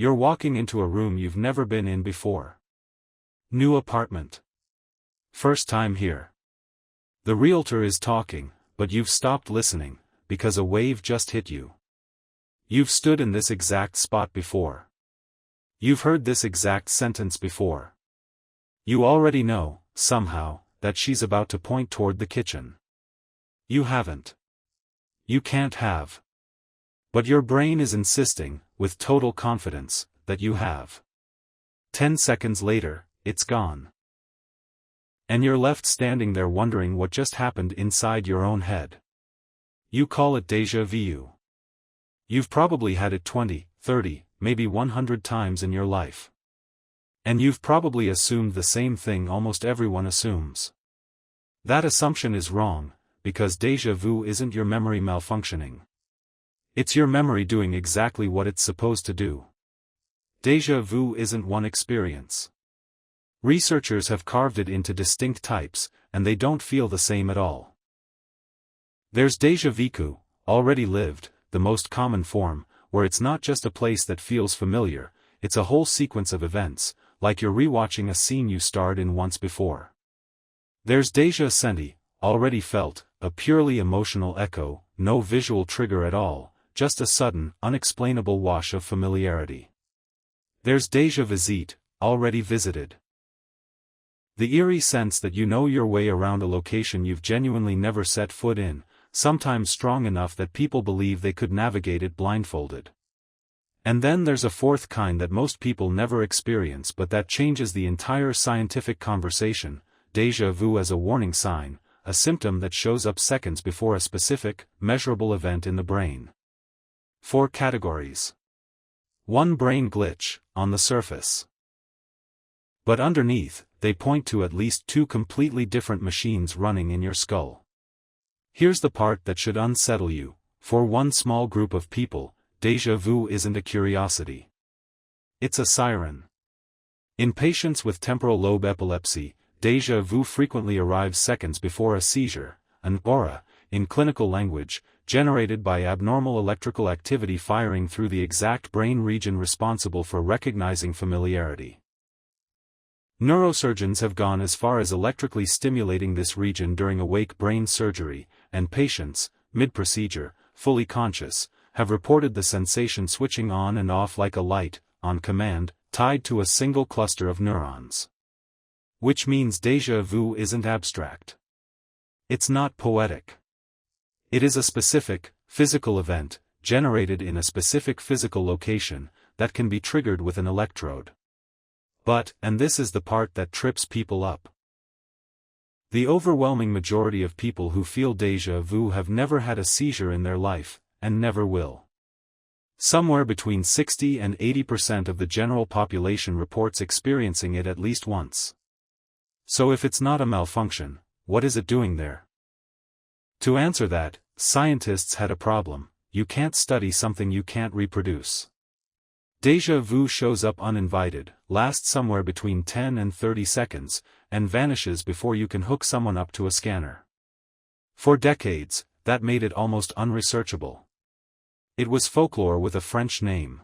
You're walking into a room you've never been in before. New apartment. First time here. The realtor is talking, but you've stopped listening, because a wave just hit you. You've stood in this exact spot before. You've heard this exact sentence before. You already know, somehow, that she's about to point toward the kitchen. You haven't. You can't have. But your brain is insisting, with total confidence, that you have. 10 seconds later, it's gone. And you're left standing there wondering what just happened inside your own head. You call it déjà vu. You've probably had it 20, 30, maybe 100 times in your life. And you've probably assumed the same thing almost everyone assumes. That assumption is wrong, because déjà vu isn't your memory malfunctioning. It's your memory doing exactly what it's supposed to do. Déjà vu isn't one experience. Researchers have carved it into distinct types, and they don't feel the same at all. There's déjà vu, already lived, the most common form, where it's not just a place that feels familiar, it's a whole sequence of events, like you're rewatching a scene you starred in once before. There's déjà senti, already felt, a purely emotional echo, no visual trigger at all, just a sudden, unexplainable wash of familiarity. There's déjà visite, already visited. The eerie sense that you know your way around a location you've genuinely never set foot in, sometimes strong enough that people believe they could navigate it blindfolded. And then there's a fourth kind that most people never experience but that changes the entire scientific conversation, déjà vu as a warning sign, a symptom that shows up seconds before a specific, measurable event in the brain. 4 categories. 1 brain glitch, on the surface. But underneath, they point to at least 2 completely different machines running in your skull. Here's the part that should unsettle you. For one small group of people, déjà vu isn't a curiosity. It's a siren. In patients with temporal lobe epilepsy, déjà vu frequently arrives seconds before a seizure, an aura, in clinical language, generated by abnormal electrical activity firing through the exact brain region responsible for recognizing familiarity. Neurosurgeons have gone as far as electrically stimulating this region during awake brain surgery, and patients, mid-procedure, fully conscious, have reported the sensation switching on and off like a light, on command, tied to a single cluster of neurons. Which means déjà vu isn't abstract. It's not poetic. It is a specific, physical event, generated in a specific physical location, that can be triggered with an electrode. But, and this is the part that trips people up, the overwhelming majority of people who feel déjà vu have never had a seizure in their life, and never will. Somewhere between 60 and 80% of the general population reports experiencing it at least once. So if it's not a malfunction, what is it doing there? To answer that, scientists had a problem: you can't study something you can't reproduce. Déjà vu shows up uninvited, lasts somewhere between 10 and 30 seconds, and vanishes before you can hook someone up to a scanner. For decades, that made it almost unresearchable. It was folklore with a French name.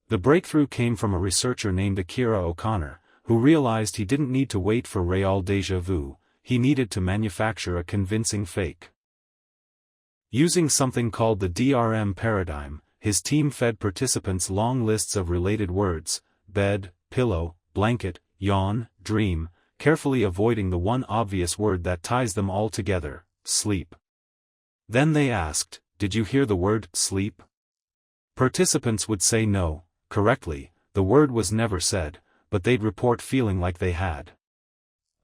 The breakthrough came from a researcher named Akira O'Connor, who realized he didn't need to wait for real déjà vu, he needed to manufacture a convincing fake. Using something called the DRM paradigm, his team fed participants long lists of related words: bed, pillow, blanket, yawn, dream, carefully avoiding the one obvious word that ties them all together: sleep. Then they asked, "Did you hear the word sleep?" Participants would say no, correctly, the word was never said, but they'd report feeling like they had.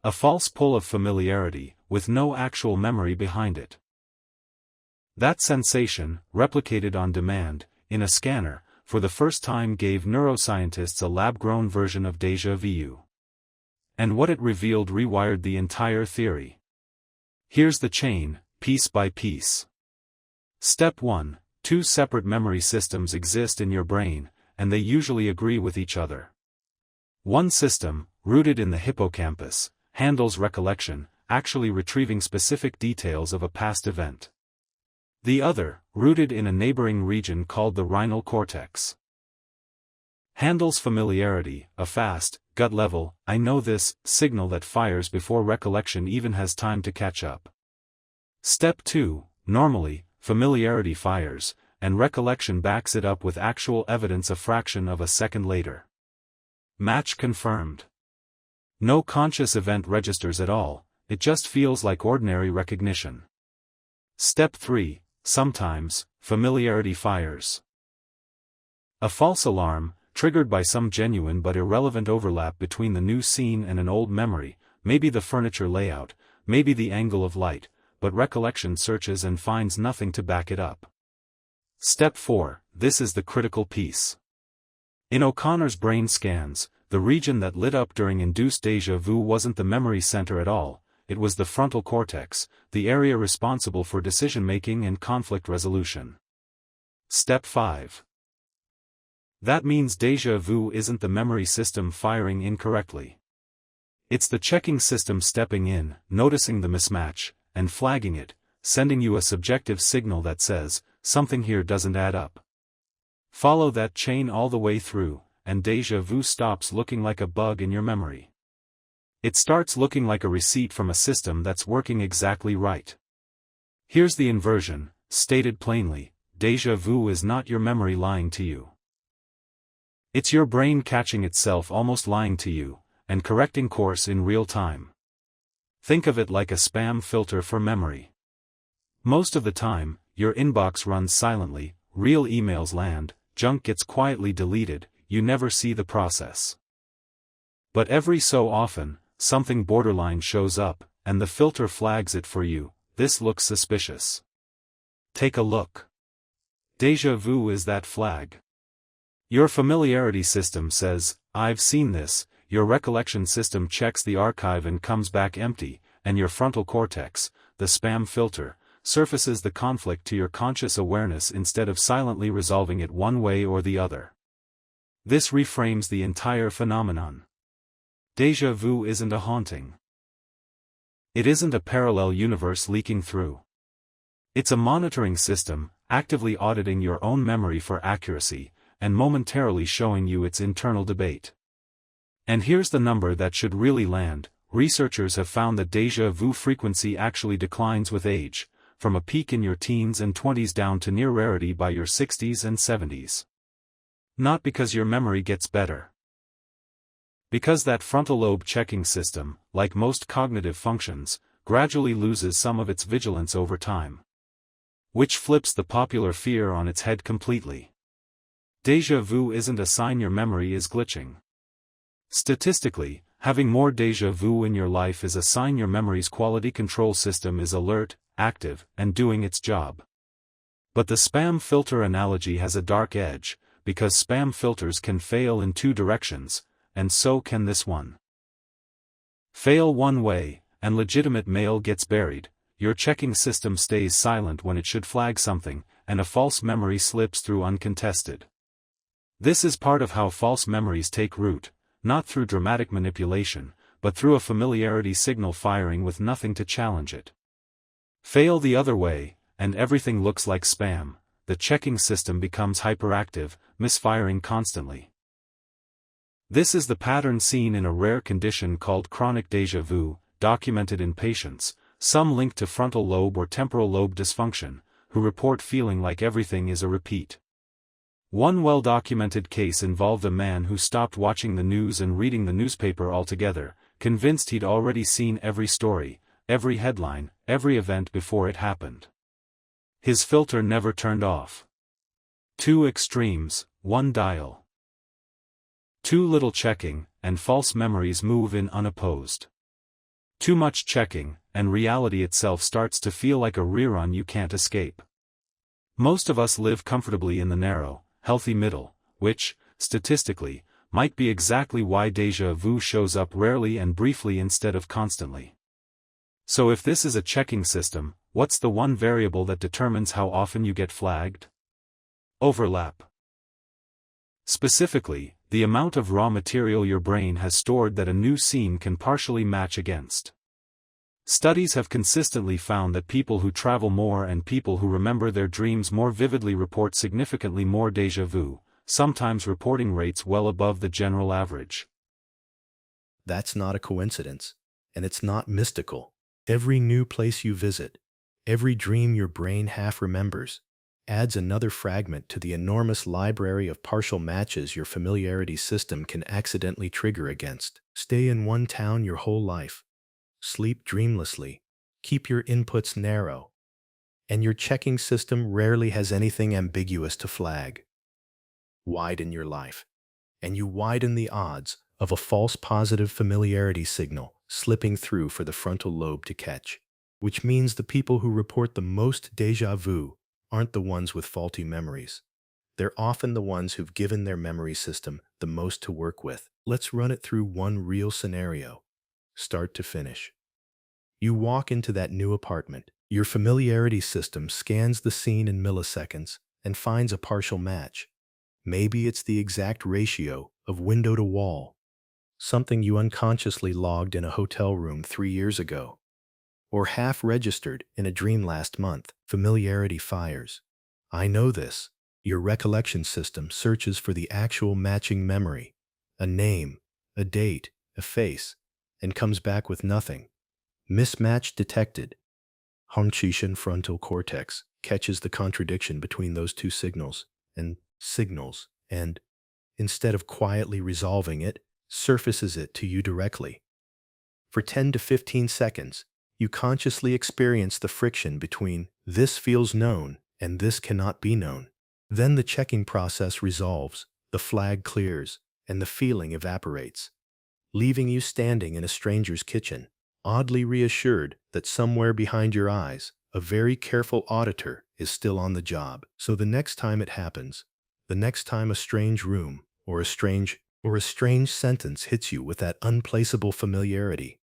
A false pull of familiarity, with no actual memory behind it. That sensation, replicated on demand, in a scanner, for the first time gave neuroscientists a lab-grown version of déjà vu. And what it revealed rewired the entire theory. Here's the chain, piece by piece. Step 1. 2 separate memory systems exist in your brain, and they usually agree with each other. One system, rooted in the hippocampus, handles recollection, actually retrieving specific details of a past event. The other, rooted in a neighboring region called the rhinal cortex. Handles familiarity, a fast, gut-level, "I know this" signal that fires before recollection even has time to catch up. Step 2, normally, familiarity fires, and recollection backs it up with actual evidence a fraction of a second later. Match confirmed. No conscious event registers at all, it just feels like ordinary recognition. Step 3, sometimes, familiarity fires. A false alarm, triggered by some genuine but irrelevant overlap between the new scene and an old memory, maybe the furniture layout, maybe the angle of light, but recollection searches and finds nothing to back it up. Step 4, this is the critical piece. In O'Connor's brain scans, the region that lit up during induced déjà vu wasn't the memory center at all, it was the frontal cortex, the area responsible for decision-making and conflict resolution. Step 5. That means déjà vu isn't the memory system firing incorrectly. It's the checking system stepping in, noticing the mismatch, and flagging it, sending you a subjective signal that says, something here doesn't add up. Follow that chain all the way through, and déjà vu stops looking like a bug in your memory. It starts looking like a receipt from a system that's working exactly right. Here's the inversion, stated plainly: déjà vu is not your memory lying to you. It's your brain catching itself almost lying to you, and correcting course in real time. Think of it like a spam filter for memory. Most of the time, your inbox runs silently, real emails land, junk gets quietly deleted, you never see the process. But every so often, something borderline shows up, and the filter flags it for you: this looks suspicious. Take a look. Déjà vu is that flag. Your familiarity system says, "I've seen this," your recollection system checks the archive and comes back empty, and your frontal cortex, the spam filter, surfaces the conflict to your conscious awareness instead of silently resolving it one way or the other. This reframes the entire phenomenon. Déjà vu isn't a haunting. It isn't a parallel universe leaking through. It's a monitoring system, actively auditing your own memory for accuracy, and momentarily showing you its internal debate. And here's the number that should really land: researchers have found that déjà vu frequency actually declines with age, from a peak in your teens and 20s down to near rarity by your 60s and 70s. Not because your memory gets better. Because that frontal lobe checking system, like most cognitive functions, gradually loses some of its vigilance over time. Which flips the popular fear on its head completely. Déjà vu isn't a sign your memory is glitching. Statistically, having more déjà vu in your life is a sign your memory's quality control system is alert, active, and doing its job. But the spam filter analogy has a dark edge, because spam filters can fail in two directions, and so can this one. Fail one way, and legitimate mail gets buried, your checking system stays silent when it should flag something, and a false memory slips through uncontested. This is part of how false memories take root, not through dramatic manipulation, but through a familiarity signal firing with nothing to challenge it. Fail the other way, and everything looks like spam, the checking system becomes hyperactive, misfiring constantly. This is the pattern seen in a rare condition called chronic déjà vu, documented in patients, some linked to frontal lobe or temporal lobe dysfunction, who report feeling like everything is a repeat. One well-documented case involved a man who stopped watching the news and reading the newspaper altogether, convinced he'd already seen every story, every headline, every event before it happened. His filter never turned off. Two extremes, one dial. Too little checking, and false memories move in unopposed. Too much checking, and reality itself starts to feel like a rerun you can't escape. Most of us live comfortably in the narrow, healthy middle, which, statistically, might be exactly why déjà vu shows up rarely and briefly instead of constantly. So if this is a checking system, what's the one variable that determines how often you get flagged? Overlap. Specifically, the amount of raw material your brain has stored that a new scene can partially match against. Studies have consistently found that people who travel more and people who remember their dreams more vividly report significantly more déjà vu, sometimes reporting rates well above the general average. That's not a coincidence, and it's not mystical. Every new place you visit, every dream your brain half remembers, adds another fragment to the enormous library of partial matches your familiarity system can accidentally trigger against. Stay in one town your whole life. Sleep dreamlessly. Keep your inputs narrow. And your checking system rarely has anything ambiguous to flag. Widen your life, and you widen the odds of a false positive familiarity signal slipping through for the frontal lobe to catch. Which means the people who report the most déjà vu aren't the ones with faulty memories. They're often the ones who've given their memory system the most to work with. Let's run it through one real scenario, start to finish. You walk into that new apartment. Your familiarity system scans the scene in milliseconds and finds a partial match. Maybe it's the exact ratio of window to wall, something you unconsciously logged in a hotel room 3 years ago, or half registered in a dream last month. Familiarity fires. I know this. Your recollection system searches for the actual matching memory, a name, a date, a face, and comes back with nothing. Mismatch detected. Honshishin frontal cortex catches the contradiction between those two signals, and instead of quietly resolving it, surfaces it to you directly. For 10 to 15 seconds, you consciously experience the friction between this feels known and this cannot be known. Then the checking process resolves, the flag clears, and the feeling evaporates, leaving you standing in a stranger's kitchen, oddly reassured that somewhere behind your eyes, a very careful auditor is still on the job. So the next time it happens, the next time a strange room or a strange sentence hits you with that unplaceable familiarity,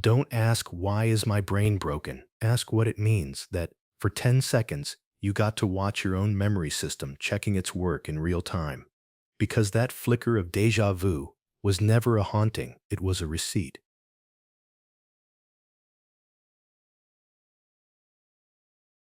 don't ask, why is my brain broken? Ask what it means that for 10 seconds you got to watch your own memory system checking its work in real time. Because that flicker of déjà vu was never a haunting, it was a receipt.